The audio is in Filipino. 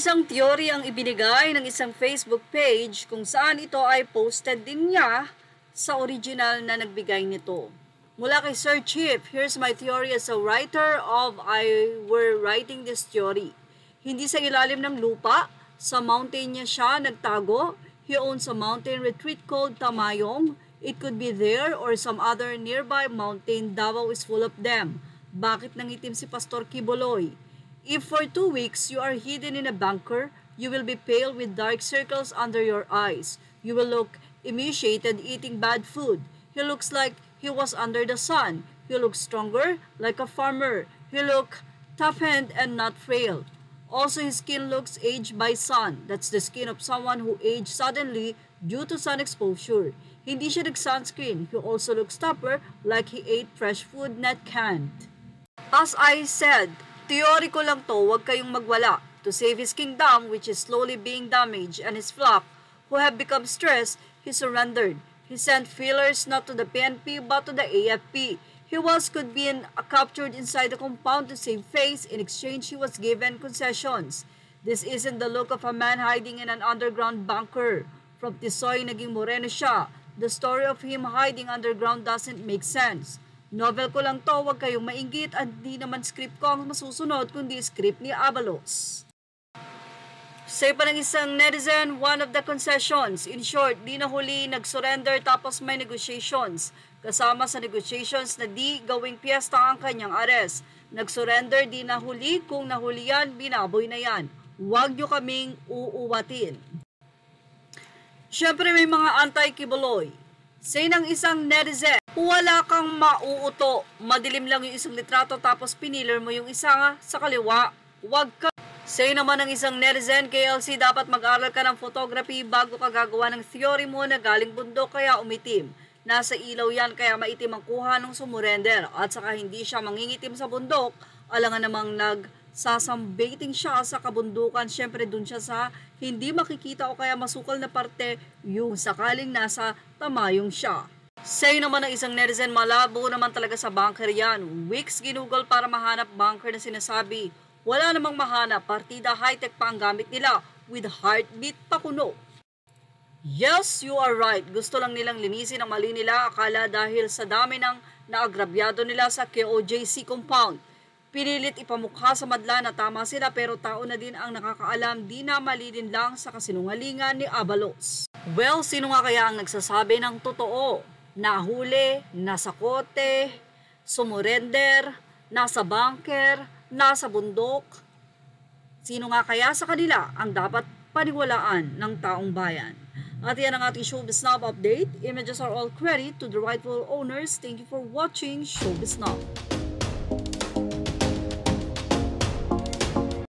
Isang theory ang ibinigay ng isang Facebook page kung saan ito ay posted din niya sa original na nagbigay nito. Mula kay Sir Chief, here's my theory as a writer of I were writing this theory. Hindi sa ilalim ng lupa, sa mountain niya siya nagtago. He owns a mountain retreat called Tamayong. It could be there or some other nearby mountain. Davao is full of them. Bakit nangitim si Pastor Kiboloy? If for 2 weeks you are hidden in a bunker, you will be pale with dark circles under your eyes. You will look emaciated eating bad food. He looks like he was under the sun. He looks stronger, like a farmer. He looks toughened and not frail. Also, his skin looks aged by sun. That's the skin of someone who aged suddenly due to sun exposure. Hindi siya nag-sunscreen. He also looks tougher, like he ate fresh food not canned. As I said, teoriko lang to, huwag kayong magwala. To save his kingdom, which is slowly being damaged, and his flock, who have become stressed, he surrendered. He sent feelers not to the PNP but to the AFP. He could be captured inside the compound to save face. In exchange, he was given concessions. This isn't the look of a man hiding in an underground bunker. From Tisoy, naging Moreno siya. The story of him hiding underground doesn't make sense. Novel ko lang to, huwag kayong mainggit at di naman script ko ang masusunod kundi script ni Abalos. Say pa ng isang netizen, one of the concessions. In short, di nahuli, nag-surrender tapos may negotiations. Kasama sa negotiations na di gawing piyesta ang kanyang arrest. Nag-surrender, di nahuli, kung nahuli yan, binaboy na yan. Huwag nyo kaming uuwatin. Siyempre may mga anti-Kiboloy. Say ng isang netizen, wala kang mauuto, madilim lang yung isang litrato tapos piniler mo yung isa sa kaliwa, huwag ka. Say naman ng isang netizen, KLC, dapat mag-aral ka ng photography bago ka gagawa ng theory mo na galing bundok kaya umitim. Nasa ilaw yan kaya maitim ang kuha ng sumurender at saka hindi siya mangingitim sa bundok, alangan namang nagsasambating siya sa kabundukan, syempre dun siya sa hindi makikita o kaya masukal na parte yung sakaling nasa tamayong siya. Say naman ng isang netizen, malabo naman talaga sa bunker yan. Weeks ginugol para mahanap bunker na sinasabi. Wala namang mahanap, partida high-tech pa ang gamit nila with heartbeat pa kuno. Yes, you are right. Gusto lang nilang linisin ang mali nila, akala dahil sa dami ng naagrabyado nila sa KOJC compound. Pinilit ipamukha sa madla na tama sila pero tao na din ang nakakaalam, di na mali din lang sa kasinungalingan ni Abalos. Well, sino nga kaya ang nagsasabi ng totoo? Nahuli, nasa kote, sumurender, nasa bunker, nasa bundok. Sino nga kaya sa kanila ang dapat paniwalaan ng taong bayan? At yan ang ating Showbiz Now update. Images are all credit to the rightful owners. Thank you for watching Showbiz Now.